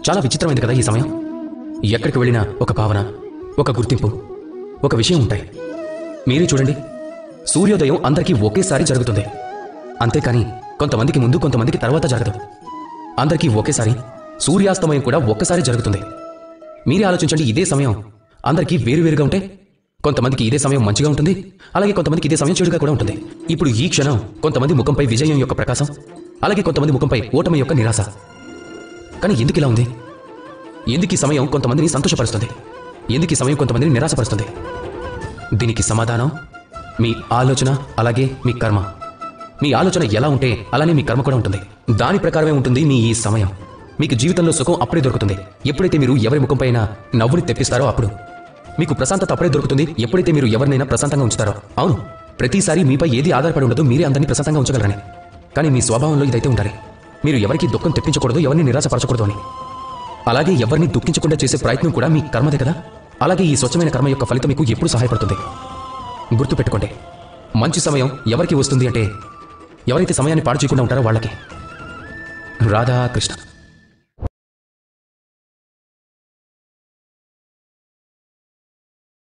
చాలా విచిత్రమైంది కదా ఈ సమయం. ఎక్కడికి వెళ్ళినా ఒక భావన, ఒక గుర్తింపు, ఒక విషయం ఉంటాయి. మీరే చూడండి, సూర్యోదయం అందరికీ ఒకేసారి జరుగుతుంది. అంతేకాని కొంతమందికి ముందు కొంతమందికి తర్వాత జరగదు. అందరికీ ఒకేసారి సూర్యాస్తమయం కూడా ఒక్కసారి జరుగుతుంది. మీరే ఆలోచించండి, ఇదే సమయం అందరికీ వేరువేరుగా ఉంటే కొంతమందికి ఇదే సమయం మంచిగా ఉంటుంది, అలాగే కొంతమందికి ఇదే సమయం చెడుగా కూడా ఉంటుంది. ఇప్పుడు ఈ క్షణం కొంతమంది ముఖంపై విజయం యొక్క ప్రకాశం, అలాగే కొంతమంది ముఖంపై ఓటమి యొక్క నిరాశ. కానీ ఎందుకు ఇలా ఉంది? ఎందుకు ఈ సమయం కొంతమందిని సంతోషపరుస్తుంది, ఎందుకు ఈ సమయం కొంతమందిని నిరాశపరుస్తుంది? దీనికి సమాధానం మీ ఆలోచన, అలాగే మీ కర్మ. మీ ఆలోచన ఎలా ఉంటే అలానే మీ కర్మ కూడా ఉంటుంది. దాని ప్రకారమే ఉంటుంది మీ ఈ సమయం. మీకు జీవితంలో సుఖం అప్పుడే దొరుకుతుంది ఎప్పుడైతే మీరు ఎవరి ముఖంపై నవ్వుని తెప్పిస్తారో అప్పుడు. మీకు ప్రశాంతత అప్పుడే దొరుకుతుంది ఎప్పుడైతే మీరు ఎవరినైనా ప్రశాంతంగా ఉంచుతారో. అవును, ప్రతిసారి మీపై ఏది ఆధారపడి ఉండదు, మీరే అందరినీ ప్రశాంతంగా ఉంచగలరని. కానీ మీ స్వభావంలో ఇదైతే ఉండాలి, మీరు ఎవరికి దుఃఖం తెప్పించకూడదు, ఎవరిని నిరాశపరచకూడదు అని. అలాగే ఎవరిని దుఃఖించకుండా చేసే ప్రయత్నం కూడా మీ కర్మదే కదా. అలాగే ఈ స్వచ్ఛమైన కర్మ యొక్క ఫలితం మీకు ఎప్పుడు సహాయపడుతుంది. గుర్తుపెట్టుకోండి, మంచి సమయం ఎవరికి వస్తుంది అంటే ఎవరైతే సమయాన్ని పాడు చేయకుండా ఉంటారో వాళ్ళకి. రాధాకృష్ణ.